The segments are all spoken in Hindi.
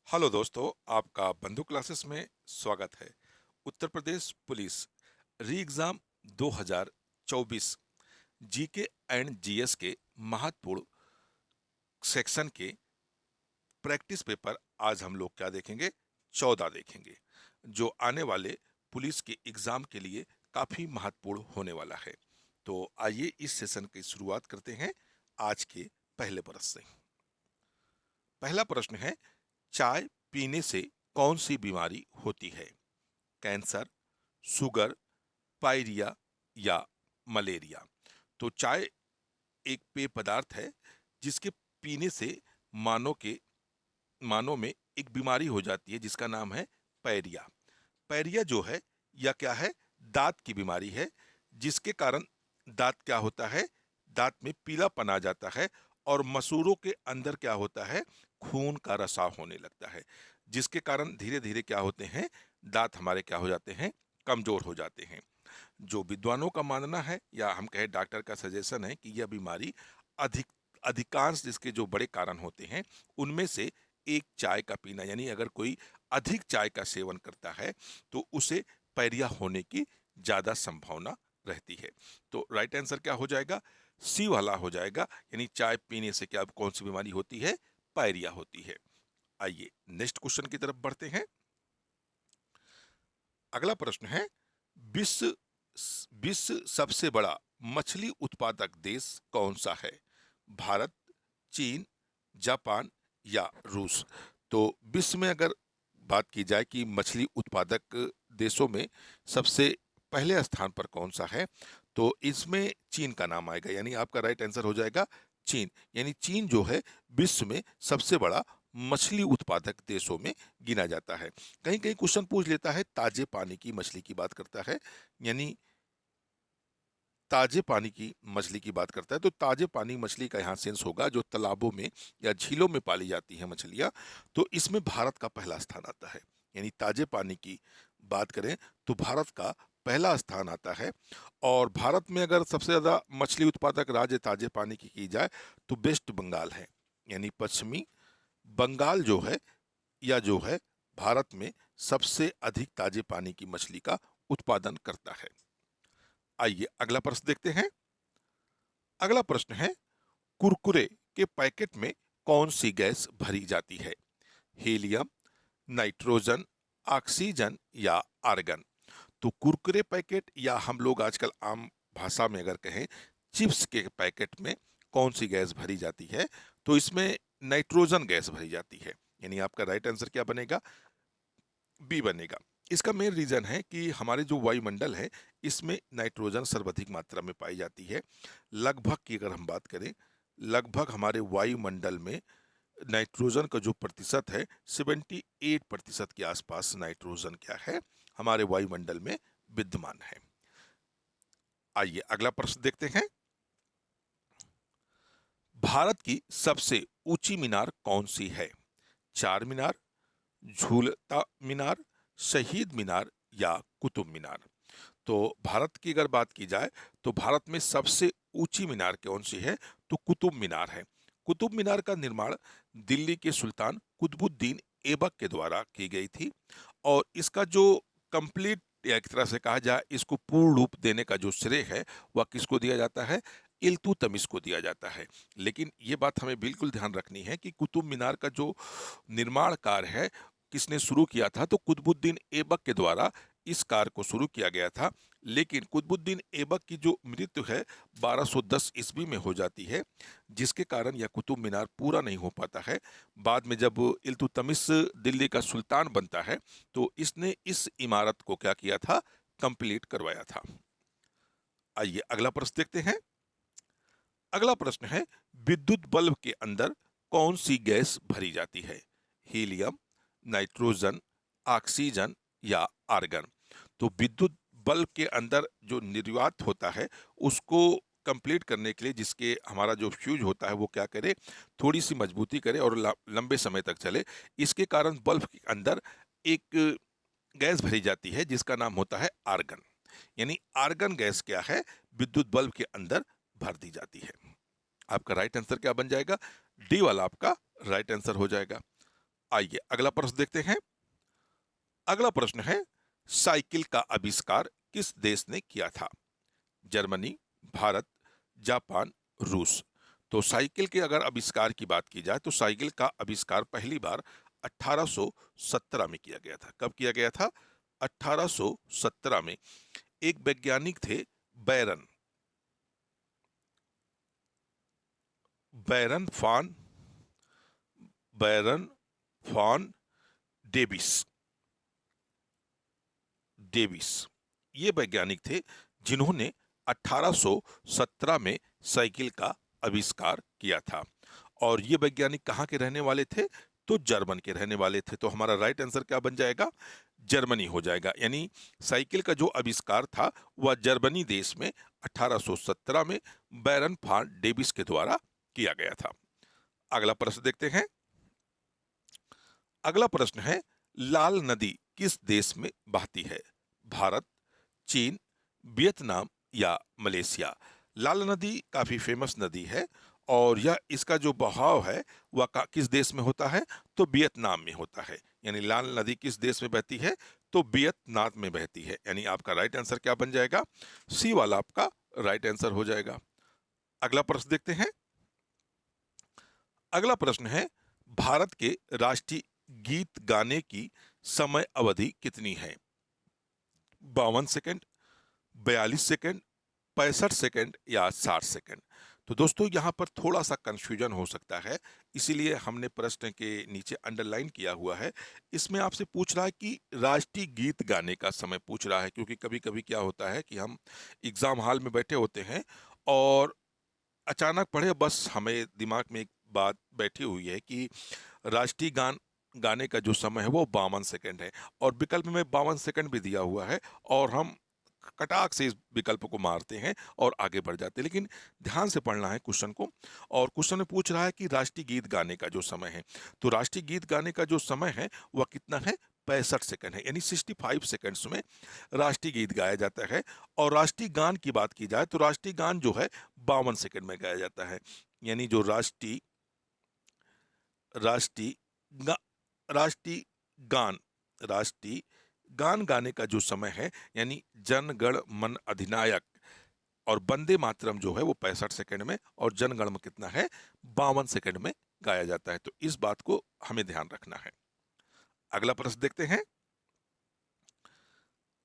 हेलो दोस्तों, आपका बंधु क्लासेस में स्वागत है। Uttar Pradesh police re exam 2024 GK and GS के महत्वपूर्ण सेक्शन के प्रैक्टिस पेपर आज हम लोग क्या देखेंगे? 14 देखेंगे, जो आने वाले पुलिस के एग्जाम के लिए काफी महत्वपूर्ण होने वाला है। तो आइए इस सेशन की शुरुआत करते हैं आज के पहले प्रश्न से। पहला प्रश्न है, चाय पीने से कौन सी बीमारी होती है? कैंसर, शुगर, पायरिया या मलेरिया? तो चाय एक पेय पदार्थ है जिसके पीने से मानव के मानव में एक बीमारी हो जाती है जिसका नाम है पायरिया। पायरिया जो है या क्या है? दांत की बीमारी है, जिसके कारण दांत क्या होता है? दांत में पीलापन आ जाता है और मसूड़ों के अंदर क्या होता है? खून का रसाव होने लगता है, जिसके कारण धीरे धीरे क्या होते हैं? दांत हमारे क्या हो जाते हैं? कमजोर हो जाते हैं। जो विद्वानों का मानना है या हम कहें डॉक्टर का सजेशन है कि यह बीमारी अधिक अधिकांश जिसके जो बड़े कारण होते हैं उनमें से एक चाय का पीना, यानी अगर कोई अधिक चाय का सेवन करता है तो उसे पायरिया होने की ज्यादा संभावना रहती है। तो राइट आंसर क्या हो जाएगा? सी वाला हो जाएगा, यानी चाय पीने से क्या कौन सी बीमारी होती है? पायरिया होती है। आइए नेक्स्ट क्वेश्चन की तरफ बढ़ते हैं। अगला प्रश्न है, विश्व विश्व सबसे बड़ा मछली उत्पादक देश कौन सा है? भारत, चीन, जापान या रूस? तो विश्व में अगर बात की जाए कि मछली उत्पादक देशों में सबसे पहले स्थान पर कौन सा है, तो इसमें चीन का नाम आएगा, यानी आपका राइट आंसर हो जाएगा चीन। यानी चीन जो है विश्व में सबसे बड़ा मछली उत्पादक देशों में गिना जाता है। कहीं कहीं क्वेश्चन पूछ लेता है, ताजे पानी की मछली की बात करता है, यानी ताजे पानी की मछली की बात करता है, तो ताजे पानी मछली का यहाँ सेंस होगा जो तालाबों में या झीलों में पाली जाती है मछलियाँ। तो इसमें भारत का पहला स्थान आता है, यानी ताजे पानी की बात करें तो भारत का पहला स्थान आता है। और भारत में अगर सबसे ज्यादा मछली उत्पादक राज्य ताजे पानी की जाए तो वेस्ट बंगाल है, यानी पश्चिमी बंगाल जो है या जो है भारत में सबसे अधिक ताजे पानी की मछली का उत्पादन करता है। आइए अगला प्रश्न देखते हैं। अगला प्रश्न है, कुरकुरे के पैकेट में कौन सी गैस भरी जाती है? हीलियम, नाइट्रोजन, ऑक्सीजन या आर्गन? तो कुरकुरे पैकेट या हम लोग आजकल आम भाषा में अगर कहें चिप्स के पैकेट में कौन सी गैस भरी जाती है, तो इसमें नाइट्रोजन गैस भरी जाती है, यानी आपका राइट आंसर क्या बनेगा? बी बनेगा। इसका मेन रीजन है कि हमारे जो वायुमंडल है इसमें नाइट्रोजन सर्वाधिक मात्रा में पाई जाती है। लगभग की अगर हम बात करें, लगभग हमारे वायुमंडल में नाइट्रोजन का जो प्रतिशत है 78% के आसपास नाइट्रोजन क्या है? हमारे वायुमंडल में विद्यमान है। आइए अगला प्रश्न देखते हैं। भारत की सबसे ऊंची मीनार कौन सी है? चार मीनार, झूलता मीनार, शहीद मीनार या कुतुब मीनार? तो भारत की अगर बात की जाए तो भारत में सबसे ऊंची मीनार कौन सी है? तो कुतुब मीनार है। कुतुब मीनार का निर्माण दिल्ली के सुल्तान कुतुबुद्दीन ऐबक के द्वारा की गई थी। और इसका जो कंप्लीट या एक तरह से कहा जाए इसको पूर्ण रूप देने का जो श्रेय है वह किसको दिया जाता है? इल्तुतमिश को दिया जाता है। लेकिन ये बात हमें बिल्कुल ध्यान रखनी है कि कुतुब मीनार का जो निर्माण कार्य है किसने शुरू किया था? तो कुतुबुद्दीन ऐबक के द्वारा इस कार्य को शुरू किया गया था। लेकिन कुतुबुद्दीन ऐबक की जो मृत्यु है 1210 ईस्वी में हो जाती है, जिसके कारण यह कुतुब मीनार पूरा नहीं हो पाता है। बाद में जब इल्तुतमिश दिल्ली का सुल्तान बनता है तो इसने इस इमारत को क्या किया था? कंप्लीट करवाया था। आइए अगला प्रश्न देखते हैं। अगला प्रश्न है, विद्युत बल्ब के अंदर कौन सी गैस भरी जाती है? हीलियम, नाइट्रोजन, ऑक्सीजन या आर्गन? तो विद्युत बल्ब के अंदर जो निर्वात होता है उसको कंप्लीट करने के लिए जिसके हमारा जो फ्यूज होता है वो क्या करे? थोड़ी सी मजबूती करे और लंबे समय तक चले। इसके कारण बल्ब के अंदर एक गैस भरी जाती है जिसका नाम होता है आर्गन। यानी आर्गन गैस क्या है? विद्युत बल्ब के अंदर भर दी जाती है। आपका राइट आंसर क्या बन जाएगा? डी वाला आपका राइट आंसर हो जाएगा। आइए अगला प्रश्न देखते हैं। अगला प्रश्न है, साइकिल का आविष्कार किस देश ने किया था? जर्मनी, भारत, जापान, रूस। तो साइकिल के अगर आविष्कार की बात की जाए तो साइकिल का आविष्कार पहली बार 1817 में किया गया था। कब किया गया था? 1817 में। एक वैज्ञानिक थे, बैरन बैरन फॉन बैरन फॉन डेविस डेविस ये वैज्ञानिक थे जिन्होंने 1817 में साइकिल का आविष्कार किया था। और ये वैज्ञानिक कहाँ के रहने वाले थे? तो जर्मन के रहने वाले थे। तो हमारा राइट आंसर क्या बन जाएगा? जर्मनी हो जाएगा। यानी साइकिल का जो आविष्कार था वह जर्मनी देश में 1817 में बैरन फॉन डेविस के द्वारा किया गया था। अगला प्रश्न देखते हैं। अगला प्रश्न है, लाल नदी किस देश में बहती है? भारत, चीन, वियतनाम या मलेशिया। लाल नदी काफी फेमस नदी है और यह इसका जो बहाव है वह किस देश में होता है? तो वियतनाम में होता है। यानी लाल नदी किस देश में बहती है? तो वियतनाम में बहती है। यानी आपका राइट आंसर क्या बन जाएगा? सी वाला आपका राइट आंसर हो जाएगा। अगला प्रश्न देखते हैं। अगला प्रश्न है, भारत के राष्ट्रीय गीत गाने की समय अवधि कितनी है? 52 सेकंड, 42 सेकंड, 65 सेकंड या 60 सेकंड। तो दोस्तों यहाँ पर थोड़ा सा कंफ्यूजन हो सकता है, इसीलिए हमने प्रश्न के नीचे अंडरलाइन किया हुआ है। इसमें आपसे पूछ रहा है कि राष्ट्रीय गीत गाने का समय पूछ रहा है, क्योंकि कभी कभी क्या होता है कि हम एग्जाम हॉल में बैठे होते हैं और अचानक पढ़े, बस हमें दिमाग में एक बात बैठी हुई है कि राष्ट्रीय गान गाने का जो समय है वो 52 सेकंड है और विकल्प में 52 सेकंड भी दिया हुआ है और हम कटाक से इस विकल्प को मारते हैं और आगे बढ़ जाते हैं। लेकिन ध्यान से पढ़ना है क्वेश्चन को। और क्वेश्चन में पूछ रहा है कि राष्ट्रीय गीत गाने का जो समय है, तो राष्ट्रीय गीत गाने का जो समय है वह कितना है? 65 सेकंड है। यानी 65 सेकंड्स में राष्ट्रीय गीत गाया जाता है। और राष्ट्रीय गान की बात की जाए तो राष्ट्रीय गान जो है 52 सेकंड में गाया जाता है। यानी जो राष्ट्रीय राष्ट्रीय गा, राष्ट्रीय गान राष्ट्रीय गान गाने का जो समय है, यानी जन गण मन अधिनायक और वंदे मातरम जो है वो 65 सेकंड में और जन गण मन कितना है? 52 सेकंड में गाया जाता है। तो इस बात को हमें ध्यान रखना है। अगला प्रश्न देखते हैं।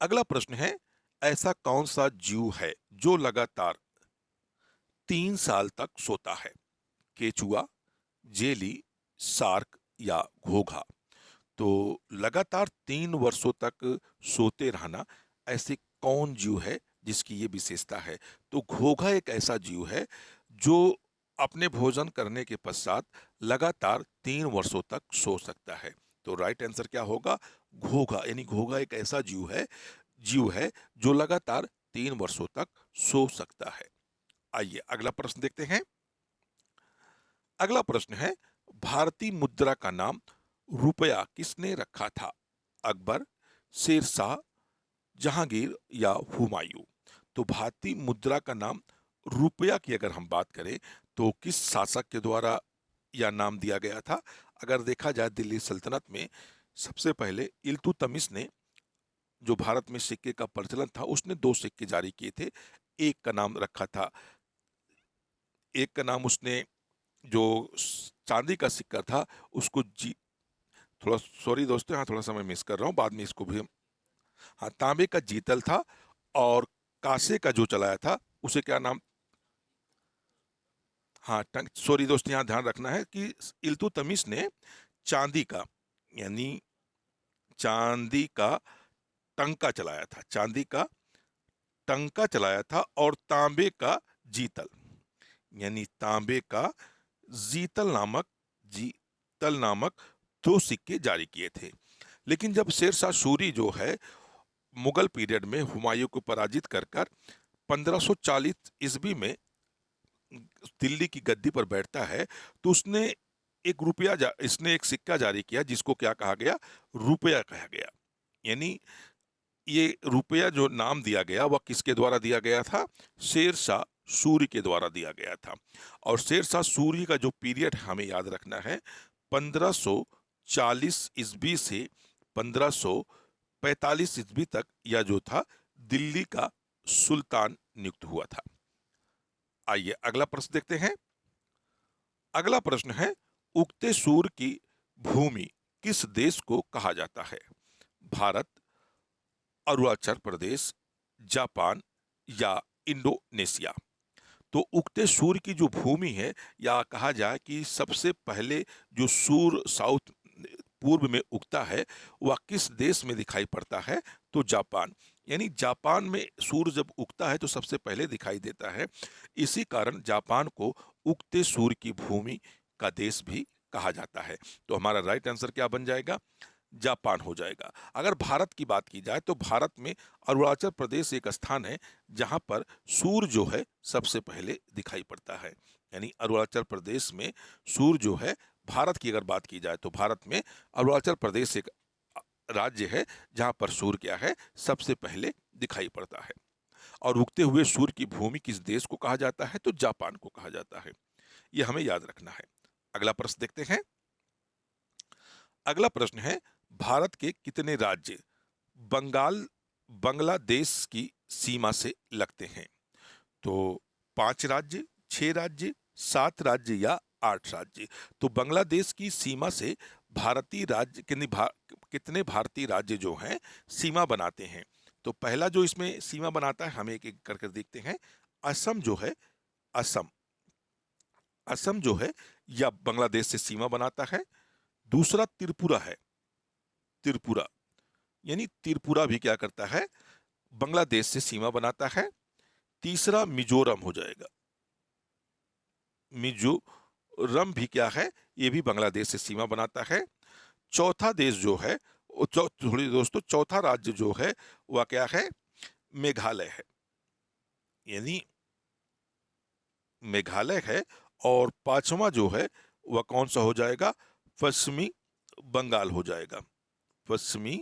अगला प्रश्न है, ऐसा कौन सा जीव है जो लगातार 3 साल तक सोता है? केचुआ, जेली, शार्क या घोघा। तो लगातार 3 वर्षों तक सोते रहना, ऐसे कौन जीव है जिसकी ये विशेषता है? तो घोघा एक ऐसा जीव है जो अपने भोजन करने के पश्चात लगातार 3 वर्षों तक सो सकता है। तो राइट आंसर क्या होगा? घोघा। यानी घोघा एक ऐसा जीव है जो लगातार 3 वर्षों तक सो सकता है। आइए अगला प्रश्न देखते हैं। अगला प्रश्न है, भारतीय मुद्रा का नाम रुपया किसने रखा था? अकबर, शेरशाह, जहांगीर या हुमायूं। तो भारतीय मुद्रा का नाम रुपया की अगर हम बात करें तो किस शासक के द्वारा यह नाम दिया गया था? अगर देखा जाए दिल्ली सल्तनत में सबसे पहले इल्तुतमिश ने, जो भारत में सिक्के का प्रचलन था, उसने 2 सिक्के जारी किए थे। एक का नाम रखा था एक का नाम उसने, जो चांदी का सिक्का था उसको जी थोड़ा सॉरी दोस्तों, यहाँ थोड़ा सा मैं मिस कर रहा हूँ, बाद में इसको भी हाँ, तांबे का जीतल था। और कांसे का जो चलाया था उसे क्या नाम? हाँ, सॉरी दोस्तों, यहाँ ध्यान रखना है कि इल्तुतमिश ने चांदी का, यानी चांदी का टंका चलाया था और तांबे का जीतल, यानी तांबे का जीतल नामक 2 सिक्के जारी किए थे। लेकिन जब शेरशाह सूरी जो है मुगल पीरियड में हुमायूं को पराजित कर 1540 ईस्वी में दिल्ली की गद्दी पर बैठता है, तो इसने एक सिक्का जारी किया जिसको क्या कहा गया? रुपया कहा गया। यानी ये रुपया जो नाम दिया गया वह किसके द्वारा दिया गया था? शेरशाह सूरी के द्वारा दिया गया था। और शेरशाह सूरी का जो पीरियड हमें याद रखना है, 1540 ईस्वी से 1545 ईस्वी तक यह जो था दिल्ली का सुल्तान नियुक्त हुआ था। आइए अगला प्रश्न देखते हैं। अगला प्रश्न है, उगते सूर्य की भूमि किस देश को कहा जाता है? भारत, अरुणाचल प्रदेश, जापान या इंडोनेशिया। तो उगते सूर्य की जो भूमि है, या कहा जाए कि सबसे पहले जो सूर्य साउथ पूर्व में उगता है वह किस देश में दिखाई पड़ता है? तो जापान। यानी जापान में सूर्य जब उगता है तो सबसे पहले दिखाई देता है। इसी कारण जापान को उगते सूर्य की भूमि का देश भी कहा जाता है। तो हमारा राइट आंसर क्या बन जाएगा? जापान हो जाएगा। अगर भारत की बात की जाए तो भारत में अरुणाचल प्रदेश एक स्थान है जहां पर सूर्य जो है सबसे पहले दिखाई पड़ता है। यानी अरुणाचल प्रदेश में सूर्य जो है, भारत की अगर बात की जाए तो भारत में अरुणाचल प्रदेश एक राज्य है जहां पर सूर्य क्या है, सबसे पहले दिखाई पड़ता है। और उगते हुए सूर्य की भूमि किस देश को कहा जाता है? तो जापान को कहा जाता है। यह हमें याद रखना है। अगला प्रश्न देखते हैं। अगला प्रश्न है, भारत के कितने राज्य बंगाल बांग्लादेश की सीमा से लगते हैं? तो 5 राज्य, 6 राज्य, 7 राज्य या 8 राज्य। तो बांग्लादेश की सीमा से भारतीय राज्य कितने भारतीय राज्य जो हैं सीमा बनाते हैं? तो पहला जो इसमें सीमा बनाता है, हम एक एक करके देखते हैं। असम जो है, असम असम जो है यह बांग्लादेश से सीमा बनाता है। दूसरा त्रिपुरा है, त्रिपुरा, यानी त्रिपुरा भी क्या करता है, बांग्लादेश से सीमा बनाता है। तीसरा मिजोरम हो जाएगा, मिजोरम भी क्या है, ये भी बांग्लादेश से सीमा बनाता है। चौथा देश जो है, थोड़ी दोस्तों, चौथा राज्य जो है वह क्या है, मेघालय है, यानी मेघालय है। और पांचवा जो है वह कौन सा हो जाएगा, पश्चिमी बंगाल हो जाएगा, पश्चिमी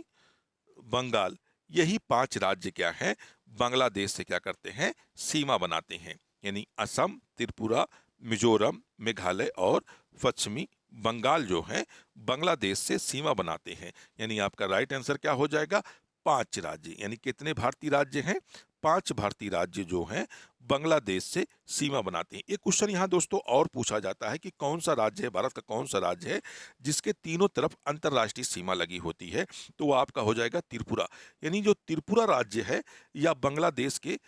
बंगाल। यही 5 राज्य क्या हैं, बांग्लादेश से क्या करते हैं, सीमा बनाते हैं। यानी असम, त्रिपुरा, मिजोरम, मेघालय और पश्चिमी बंगाल जो हैं बांग्लादेश से सीमा बनाते हैं। यानी आपका राइट आंसर क्या हो जाएगा, 5 राज्य। यानी कितने भारतीय राज्य हैं, 5 भारतीय राज्य जो हैं बांग्लादेश से सीमा बनाते हैं। एक क्वेश्चन यहाँ दोस्तों और पूछा जाता है कि कौन सा राज्य है, भारत का कौन सा राज्य है जिसके तीनों तरफ अंतरराष्ट्रीय सीमा लगी होती है? तो वो आपका हो जाएगा त्रिपुरा। यानी जो त्रिपुरा राज्य है या बांग्लादेश के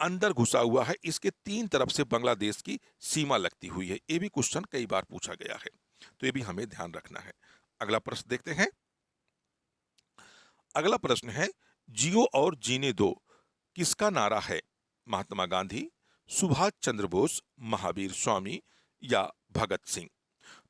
अंदर घुसा हुआ है, इसके 3 तरफ से बांग्लादेश की सीमा लगती हुई है। ये भी क्वेश्चन कई बार पूछा गया है, तो ये भी हमें ध्यान रखना है। अगला प्रश्न देखते हैं। अगला प्रश्न है, जियो और जीने दो किसका नारा है? महात्मा गांधी, सुभाष चंद्र बोस, महावीर स्वामी या भगत सिंह।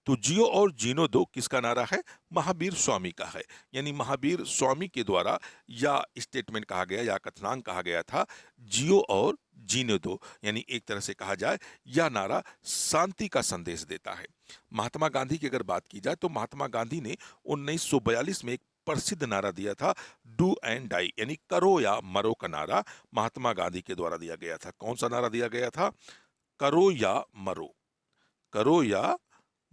तो जियो और जीनो दो किसका नारा है? महावीर स्वामी का है। यानी महावीर स्वामी के द्वारा या स्टेटमेंट कहा गया या कथनांक कहा गया था, जियो और जीने दो। यानी एक तरह से कहा जाए यह नारा शांति का संदेश देता है। महात्मा गांधी की अगर बात की जाए तो महात्मा गांधी ने 1942 में एक प्रसिद्ध नारा दिया था, डू एंड डाई, यानी करो या मरो का नारा महात्मा गांधी के द्वारा दिया गया था। कौन सा नारा दिया गया था? करो या मरो, करो या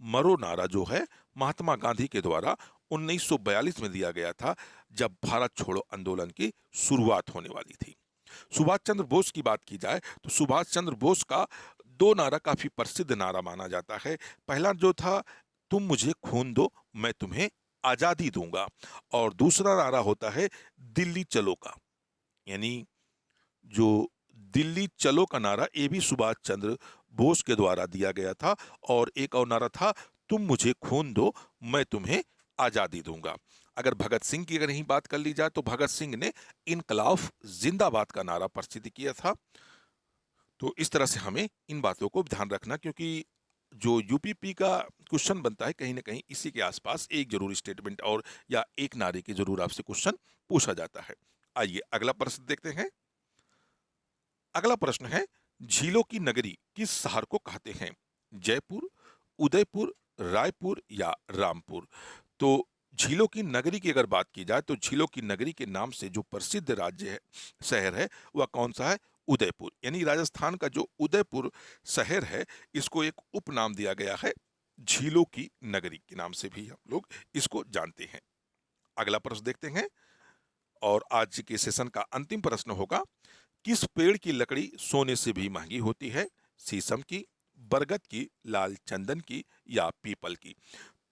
मरो नारा जो है महात्मा गांधी के द्वारा 1942 में दिया गया था, जब भारत छोड़ो आंदोलन की शुरुआत होने वाली थी। सुभाष चंद्र बोस की बात की जाए तो सुभाष चंद्र बोस का 2 नारा काफी प्रसिद्ध नारा माना जाता है। पहला जो था, तुम मुझे खून दो मैं तुम्हें आजादी दूंगा, और दूसरा नारा होता है दिल्ली चलो का। यानी जो दिल्ली चलो का नारा, ये भी सुभाष चंद्र बोस के द्वारा दिया गया था। और एक और नारा था, तुम मुझे खून दो मैं तुम्हें आजादी दूंगा। अगर भगत सिंह की अगर यही बात कर ली जाए तो भगत सिंह ने इनकलाब जिंदाबाद का नारा प्रसिद्ध किया था। तो इस तरह से हमें इन बातों को ध्यान रखना, क्योंकि जो यूपीपी का क्वेश्चन बनता है कहीं ना कहीं इसी के आसपास एक जरूर स्टेटमेंट और या एक नारे के जरूर आपसे क्वेश्चन पूछा जाता है। आइए अगला प्रश्न देखते हैं। अगला प्रश्न है, झीलों की नगरी किस शहर को कहते हैं? जयपुर, उदयपुर, रायपुर या रामपुर। तो झीलों की नगरी की अगर बात की जाए तो झीलों की नगरी के नाम से जो प्रसिद्ध राज्य है, शहर है, वह कौन सा है? उदयपुर। यानी राजस्थान का जो उदयपुर शहर है, इसको एक उपनाम दिया गया है झीलों की नगरी के नाम से भी हम लोग इसको जानते हैं। अगला प्रश्न देखते हैं और आज के सेशन का अंतिम प्रश्न होगा, किस पेड़ की लकड़ी सोने से भी महंगी होती है? शीशम की, बरगद की, लाल चंदन की या पीपल की?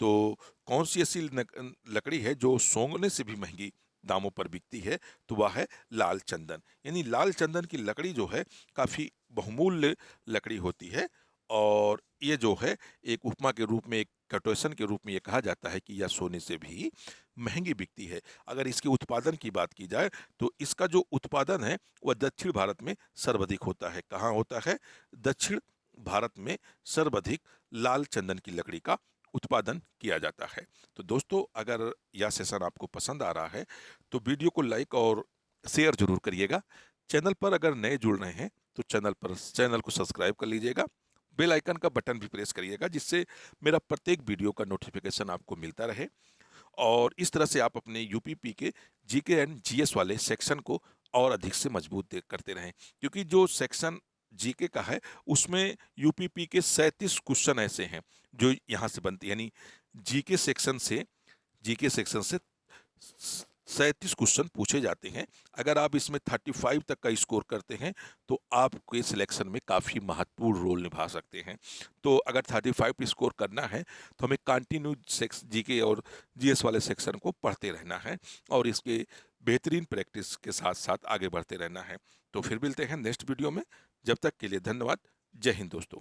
तो कौन सी ऐसी लकड़ी है जो सोने से भी महंगी दामों पर बिकती है? तो वह है लाल चंदन। यानी लाल चंदन की लकड़ी जो है काफ़ी बहुमूल्य लकड़ी होती है, और ये जो है एक उपमा के रूप में, एक कोटेशन के रूप में ये कहा जाता है कि यह सोने से भी महंगी बिकती है। अगर इसके उत्पादन की बात की जाए तो इसका जो उत्पादन है वह दक्षिण भारत में सर्वाधिक होता है। कहाँ होता है? दक्षिण भारत में सर्वाधिक लाल चंदन की लकड़ी का उत्पादन किया जाता है। तो दोस्तों, अगर यह सेशन आपको पसंद आ रहा है तो वीडियो को लाइक और शेयर जरूर करिएगा। चैनल पर अगर नए जुड़ रहे हैं तो चैनल को सब्सक्राइब कर लीजिएगा। बेल आइकन का बटन भी प्रेस करिएगा, जिससे मेरा प्रत्येक वीडियो का नोटिफिकेशन आपको मिलता रहे। और इस तरह से आप अपने यूपीपी के जीके एंड जीएस वाले सेक्शन को और अधिक से मजबूत करते रहें, क्योंकि जो सेक्शन जीके का है उसमें यूपीपी के 37 क्वेश्चन ऐसे हैं जो यहाँ से बनते हैं। यानी जीके सेक्शन से जीके सेक्शन से 37 क्वेश्चन पूछे जाते हैं। अगर आप इसमें 35 तक का स्कोर करते हैं तो आपके सिलेक्शन में काफ़ी महत्वपूर्ण रोल निभा सकते हैं। तो अगर 35 स्कोर करना है तो हमें कंटिन्यू सेक्स जीके और जीएस वाले सेक्शन को पढ़ते रहना है, और इसके बेहतरीन प्रैक्टिस के साथ साथ आगे बढ़ते रहना है। तो फिर मिलते हैं नेक्स्ट वीडियो में। जब तक के लिए धन्यवाद। जय हिंद दोस्तों।